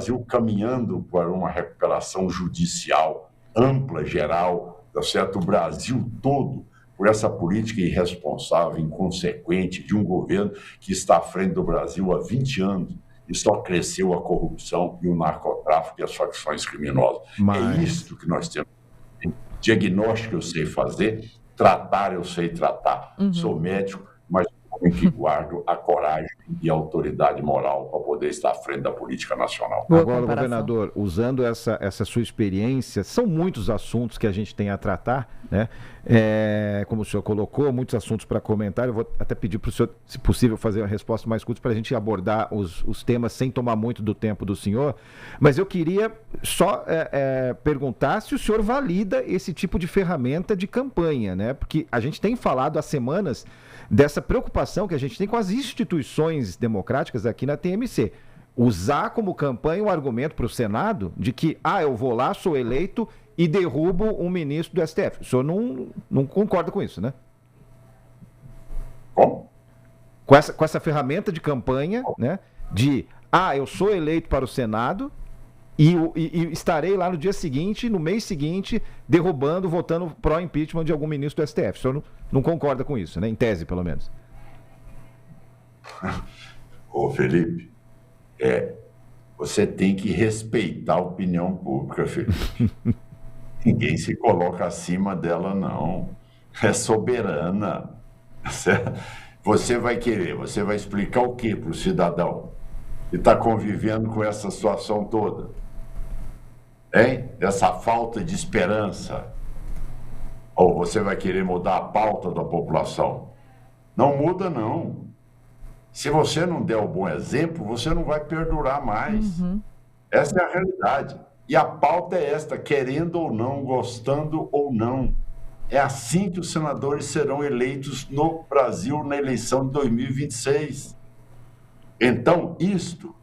Brasil caminhando para uma recuperação judicial ampla, geral, tá certo? O Brasil todo, por essa política irresponsável, inconsequente de um governo que está à frente do Brasil há 20 anos e só cresceu a corrupção e o narcotráfico e as facções criminosas. É isso que nós temos. Diagnóstico eu sei fazer, tratar eu sei tratar. Sou médico, mas homem que guardo a coragem e a autoridade moral para poder estar à frente da política nacional. Agora, governador, usando essa sua experiência, são muitos assuntos que a gente tem a tratar, né? Como o senhor colocou, muitos assuntos para comentar. Eu vou até pedir para o senhor, se possível, fazer uma resposta mais curta para a gente abordar os temas sem tomar muito do tempo do senhor. Mas eu queria só perguntar se o senhor valida esse tipo de ferramenta de campanha, né? Porque a gente tem falado há semanas dessa preocupação que a gente tem com as instituições democráticas aqui na TMC. Usar como campanha o argumento para o Senado de que, eu vou lá, sou eleito e derrubo um ministro do STF. O senhor não concorda com isso, né? Como? Com essa ferramenta de campanha, né? De, eu sou eleito para o Senado e estarei lá no dia seguinte, no mês seguinte, derrubando, votando pró-impeachment de algum ministro do STF. O senhor não concorda com isso, né? Em tese, pelo menos. Ô, Felipe, você tem que respeitar a opinião pública, Felipe. Ninguém se coloca acima dela, não. É soberana. Você vai explicar o que para o cidadão que está convivendo com essa situação toda? Essa falta de esperança? Ou você vai querer mudar a pauta da população? Não muda, não. Se você não der o bom exemplo, você não vai perdurar mais. Essa é a realidade. E a pauta é esta, querendo ou não, gostando ou não. É assim que os senadores serão eleitos no Brasil na eleição de 2026. Então, isto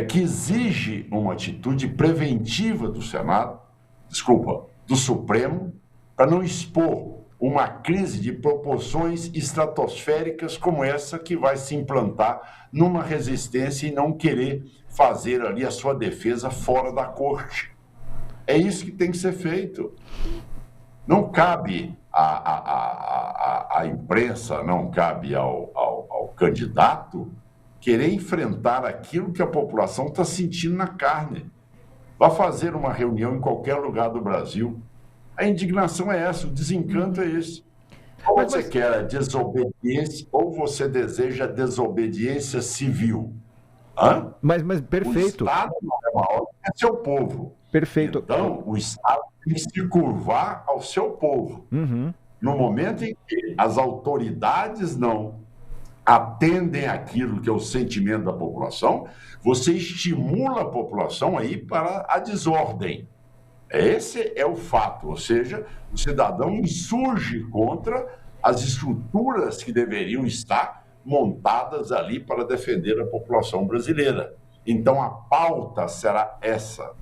que exige uma atitude preventiva do Senado, do Supremo, para não expor uma crise de proporções estratosféricas como essa que vai se implantar numa resistência e não querer fazer ali a sua defesa fora da corte. É isso que tem que ser feito. Não cabe à imprensa, não cabe ao candidato querer enfrentar aquilo que a população está sentindo na carne. Vá fazer uma reunião em qualquer lugar do Brasil. A indignação é essa, o desencanto é esse. Ou você quer a desobediência, ou você deseja a desobediência civil. Mas perfeito. O Estado não é maior que é seu povo. Perfeito. Então, o Estado tem que se curvar ao seu povo. No momento em que as autoridades não atendem aquilo que é o sentimento da população, você estimula a população a ir para a desordem. Esse é o fato, ou seja, o cidadão insurge contra as estruturas que deveriam estar montadas ali para defender a população brasileira. Então, a pauta será essa.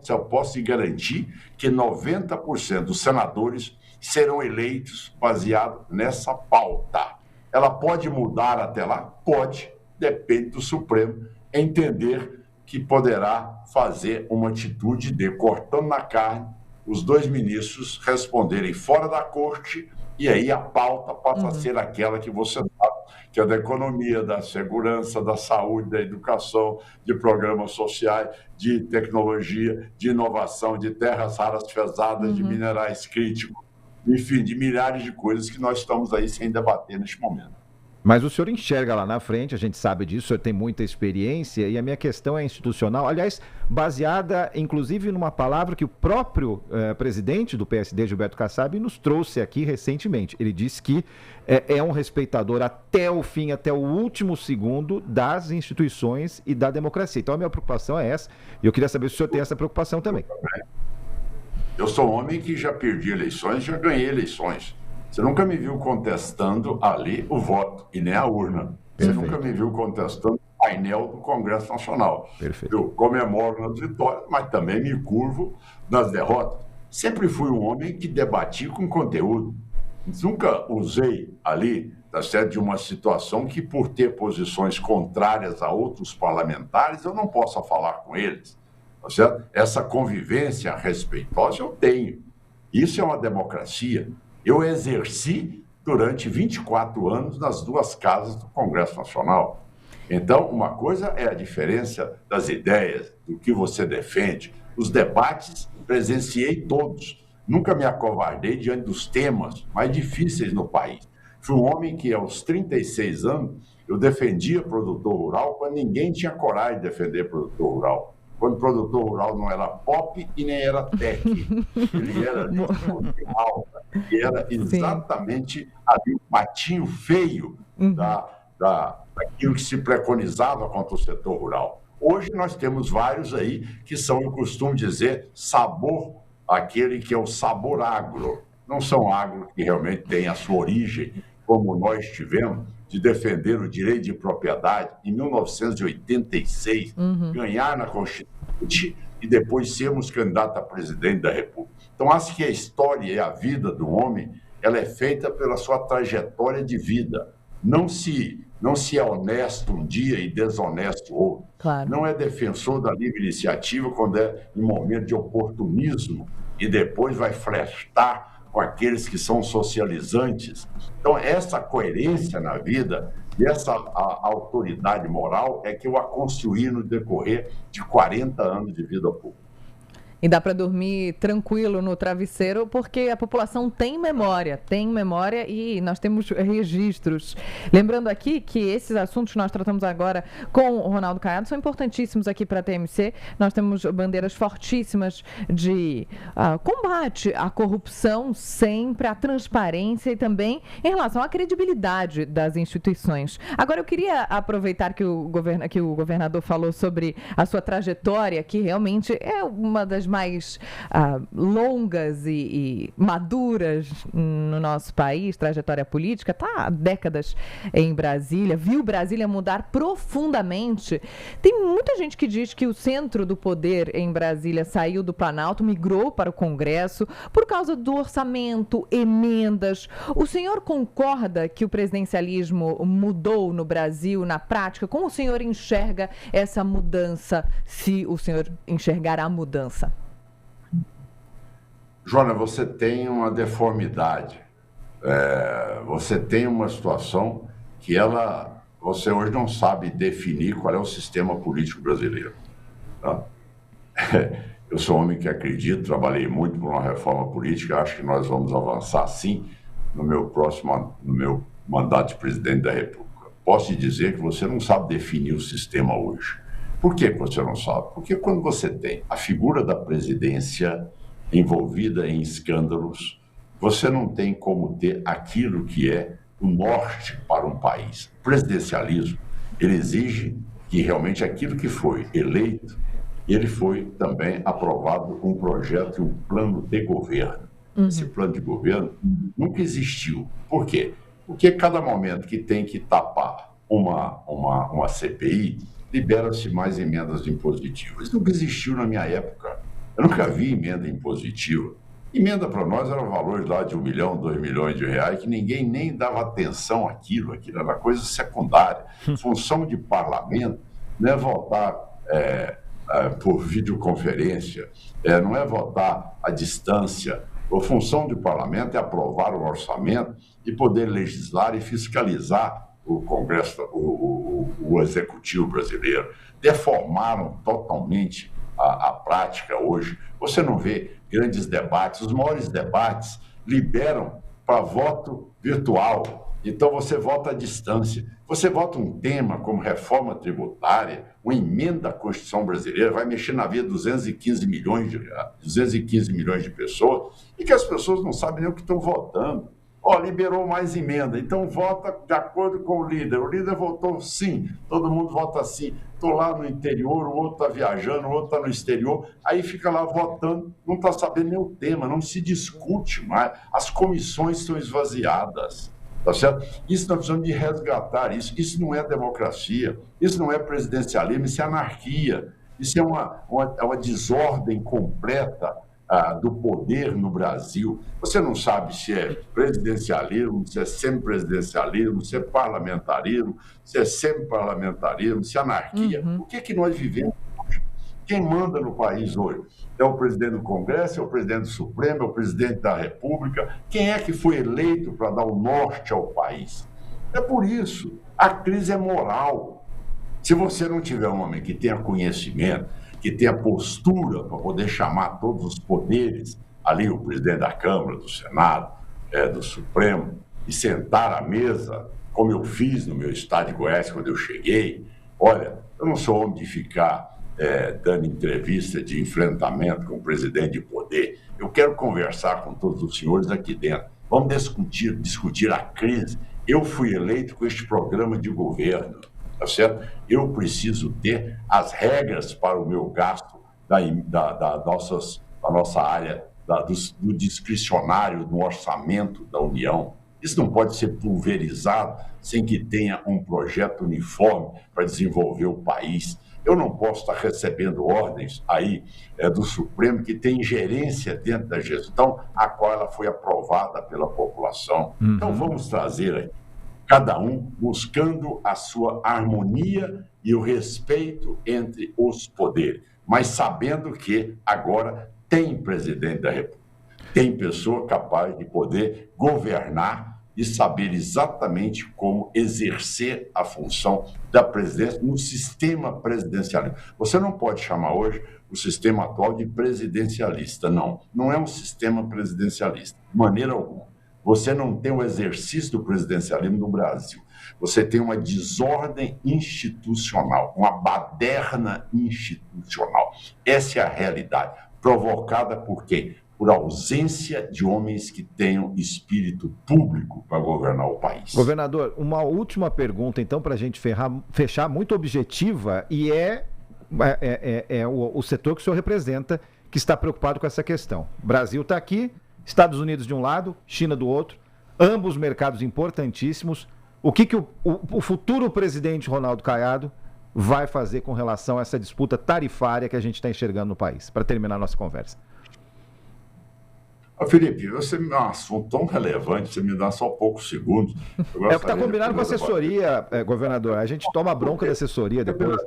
Eu posso lhe garantir que 90% dos senadores serão eleitos baseado nessa pauta. Ela pode mudar até lá? Pode, depende do Supremo entender que poderá fazer uma atitude de, cortando na carne, os dois ministros responderem fora da corte, e aí a pauta passa a ser aquela que você sabe, que é da economia, da segurança, da saúde, da educação, de programas sociais, de tecnologia, de inovação, de terras raras pesadas, de minerais críticos, enfim, de milhares de coisas que nós estamos aí sem debater neste momento. Mas o senhor enxerga lá na frente, a gente sabe disso, o senhor tem muita experiência, e a minha questão é institucional, aliás, baseada inclusive numa palavra que o próprio presidente do PSD, Gilberto Kassab, nos trouxe aqui recentemente. Ele disse que é um respeitador até o fim, até o último segundo das instituições e da democracia. Então a minha preocupação é essa, e eu queria saber se o senhor tem essa preocupação também. Eu sou um homem que já perdi eleições, já ganhei eleições. Você nunca me viu contestando ali o voto e nem a urna. Você nunca me viu contestando o painel do Congresso Nacional. Perfeito. Eu comemoro nas vitórias, mas também me curvo nas derrotas. Sempre fui um homem que debati com conteúdo. nunca usei ali, tá certo, de uma situação que, por ter posições contrárias a outros parlamentares, eu não possa falar com eles, tá certo? Essa convivência respeitosa eu tenho. Isso é uma democracia. Eu exerci durante 24 anos nas duas casas do Congresso Nacional. Então, uma coisa é a diferença das ideias, do que você defende. Os debates, presenciei todos. Nunca me acovardei diante dos temas mais difíceis no país. Fui um homem que, aos 36 anos, eu defendia produtor rural quando ninguém tinha coragem de defender produtor rural. Quando o produtor rural não era pop e nem era tech. Ele era de alta. E era exatamente ali o patinho feio daquilo que se preconizava contra o setor rural. Hoje nós temos vários aí que são, eu costumo dizer, sabor, aquele que é o sabor agro. Não são agro que realmente têm a sua origem, como nós tivemos, de defender o direito de propriedade em 1986, ganhar na Constituinte e depois sermos candidatos a presidente da República. Então, acho que a história e a vida do homem, ela é feita pela sua trajetória de vida. Não se é honesto um dia e desonesto outro. Claro. Não é defensor da livre iniciativa quando é em momento de oportunismo e depois vai flertar com aqueles que são socializantes. Então, essa coerência na vida e essa autoridade moral é que eu a construí no decorrer de 40 anos de vida pública. E dá para dormir tranquilo no travesseiro porque a população tem memória e nós temos registros. Lembrando aqui que esses assuntos que nós tratamos agora com o Ronaldo Caiado são importantíssimos aqui para a TMC. Nós temos bandeiras fortíssimas de combate à corrupção, sempre, à transparência e também em relação à credibilidade das instituições. Agora, eu queria aproveitar que o governador falou sobre a sua trajetória, que realmente é uma das mais longas e maduras no nosso país, trajetória política, está há décadas em Brasília, viu Brasília mudar profundamente. Tem muita gente que diz que o centro do poder em Brasília saiu do Planalto, migrou para o Congresso por causa do orçamento, emendas. O senhor concorda que o presidencialismo mudou no Brasil, na prática? Como o senhor enxerga essa mudança, se o senhor enxergar a mudança? Joana, você tem uma deformidade, você tem uma situação que você hoje não sabe definir qual é o sistema político brasileiro. Tá? Eu sou um homem que acredito, trabalhei muito por uma reforma política, acho que nós vamos avançar sim no meu mandato de presidente da República. Posso te dizer que você não sabe definir o sistema hoje. Por que você não sabe? Porque quando você tem a figura da presidência envolvida em escândalos, você não tem como ter aquilo que é o norte para um país. O presidencialismo, ele exige que realmente aquilo que foi eleito, ele foi também aprovado um projeto e um plano de governo. Esse plano de governo nunca existiu. Por quê? Porque cada momento que tem que tapar uma CPI, libera-se mais emendas impositivas. Isso nunca existiu na minha época. Eu nunca vi emenda impositiva. Emenda para nós era valores lá de 1 milhão, 2 milhões de reais, que ninguém nem dava atenção àquilo, aquilo era coisa secundária. Função de parlamento não é votar por videoconferência, não é votar à distância. A função do parlamento é aprovar o orçamento e poder legislar e fiscalizar o Congresso, o Executivo brasileiro. Deformaram totalmente a prática hoje. Você não vê grandes debates, os maiores debates liberam para voto virtual. Então você vota à distância. Você vota um tema como reforma tributária, uma emenda à Constituição brasileira, vai mexer na vida de 215 milhões de pessoas, e que as pessoas não sabem nem o que estão votando. Liberou mais emenda, então vota de acordo com o líder. O líder votou sim, todo mundo vota sim. Estou lá no interior, o outro está viajando, o outro está no exterior, aí fica lá votando, não está sabendo nem o tema, não se discute mais. As comissões são esvaziadas, tá certo? Isso nós precisamos de resgatar, isso não é democracia, isso não é presidencialismo, isso é anarquia, isso é uma desordem completa do poder no Brasil. Você não sabe se é presidencialismo, se é semipresidencialismo, se é parlamentarismo, se é semiparlamentarismo, se é anarquia. O que nós vivemos hoje? Quem manda no país hoje? É o presidente do Congresso, é o presidente do Supremo, é o presidente da República? Quem é que foi eleito para dar o norte ao país? É por isso, a crise é moral. Se você não tiver um homem que tenha conhecimento, que tenha postura para poder chamar todos os poderes, ali o presidente da Câmara, do Senado, do Supremo, e sentar à mesa, como eu fiz no meu estado de Goiás quando eu cheguei. Olha, eu não sou homem de ficar dando entrevista de enfrentamento com o presidente de poder. Eu quero conversar com todos os senhores aqui dentro. Vamos discutir a crise. Eu fui eleito com este programa de governo. Tá certo? Eu preciso ter as regras para o meu gasto da nossa área, do discricionário, do orçamento da União. Isso não pode ser pulverizado sem que tenha um projeto uniforme para desenvolver o país. Eu não posso estar recebendo ordens aí do Supremo que tem ingerência dentro da gestão, a qual ela foi aprovada pela população. Então vamos trazer aí cada um buscando a sua harmonia e o respeito entre os poderes, mas sabendo que agora tem presidente da República, tem pessoa capaz de poder governar e saber exatamente como exercer a função da presidência no sistema presidencialista. Você não pode chamar hoje o sistema atual de presidencialista, não é um sistema presidencialista, de maneira alguma. Você não tem o exercício do presidencialismo no Brasil. Você tem uma desordem institucional, uma baderna institucional. Essa é a realidade. Provocada por quê? Por ausência de homens que tenham espírito público para governar o país. Governador, uma última pergunta, então, para a gente fechar, muito objetiva, e o setor que o senhor representa que está preocupado com essa questão. O Brasil está aqui, Estados Unidos de um lado, China do outro, ambos mercados importantíssimos. O que o futuro presidente Ronaldo Caiado vai fazer com relação a essa disputa tarifária que a gente está enxergando no país? Para terminar a nossa conversa. Felipe, você me dá um assunto tão relevante, você me dá só poucos segundos. É o que está combinado com a assessoria, governador. A gente toma a bronca da assessoria depois.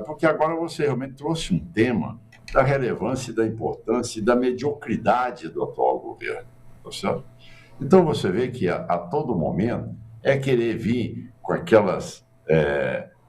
Porque agora você realmente trouxe um tema da relevância, da importância e da mediocridade do atual governo. Tá certo? Então você vê que a todo momento é querer vir com aquelas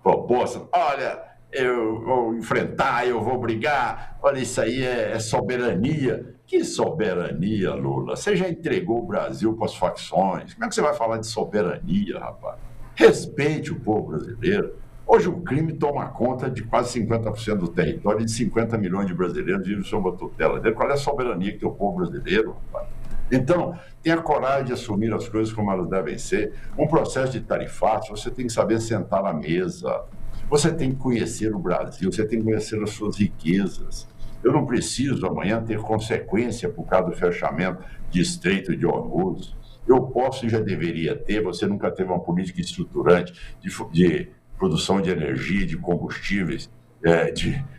propostas. Olha, eu vou enfrentar, eu vou brigar. Olha, isso aí é soberania. Que soberania, Lula? Você já entregou o Brasil para as facções. Como é que você vai falar de soberania, rapaz? Respeite o povo brasileiro. Hoje o crime toma conta de quase 50% do território e de 50 milhões de brasileiros vivem sob a tutela dele. Qual é a soberania que tem o povo brasileiro, rapaz? Então, tenha coragem de assumir as coisas como elas devem ser. Um processo de tarifato, você tem que saber sentar à mesa. Você tem que conhecer o Brasil, você tem que conhecer as suas riquezas. Eu não preciso amanhã ter consequência por causa do fechamento de Estreito de Hormuz. Eu posso e já deveria ter, você nunca teve uma política estruturante de produção de energia, de combustíveis,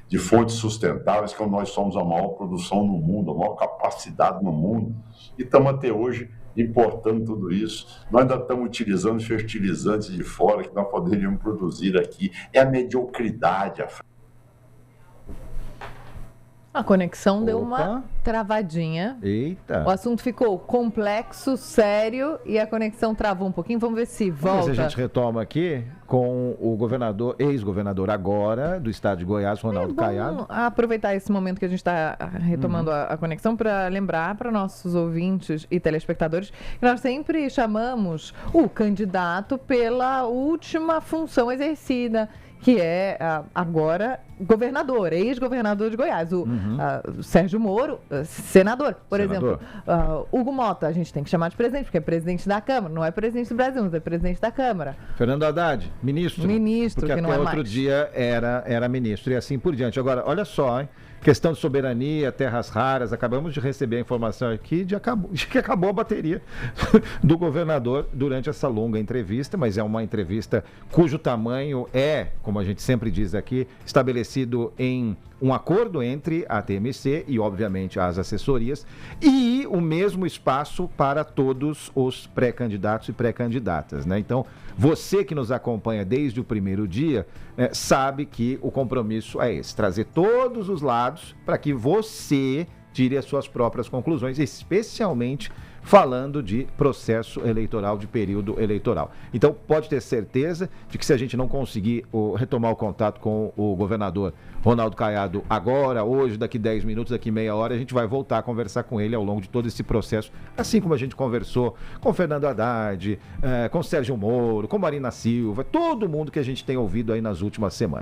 de fontes sustentáveis, que nós somos a maior produção no mundo, a maior capacidade no mundo. E estamos até hoje importando tudo isso. Nós ainda estamos utilizando fertilizantes de fora que nós poderíamos produzir aqui. É a mediocridade. A conexão deu uma travadinha. Eita. O assunto ficou complexo, sério, e a conexão travou um pouquinho. Vamos ver se volta. Mas a gente retoma aqui com o governador, ex-governador agora do estado de Goiás, Ronaldo Caiado. Aproveitar esse momento que a gente está retomando a conexão para lembrar para nossos ouvintes e telespectadores que nós sempre chamamos o candidato pela última função exercida, que é agora governador, ex-governador de Goiás, o Sérgio Moro, senador, por exemplo. Hugo Mota, a gente tem que chamar de presidente, porque é presidente da Câmara, não é presidente do Brasil, mas é presidente da Câmara. Fernando Haddad, ministro. Ministro, porque que não até é outro mais. dia era ministro e assim por diante. Agora, olha só, hein? Questão de soberania, terras raras, acabamos de receber a informação aqui de que acabou a bateria do governador durante essa longa entrevista, mas é uma entrevista cujo tamanho é, como como a gente sempre diz aqui, estabelecido em um acordo entre a TMC e, obviamente, as assessorias, e o mesmo espaço para todos os pré-candidatos e pré-candidatas, né? Então, você que nos acompanha desde o primeiro dia, sabe que o compromisso é esse, trazer todos os lados para que você tire as suas próprias conclusões, especialmente falando de processo eleitoral, de período eleitoral. Então, pode ter certeza de que se a gente não conseguir retomar o contato com o governador Ronaldo Caiado agora, hoje, daqui 10 minutos, daqui meia hora, a gente vai voltar a conversar com ele ao longo de todo esse processo, assim como a gente conversou com Fernando Haddad, com Sérgio Moro, com Marina Silva, todo mundo que a gente tem ouvido aí nas últimas semanas.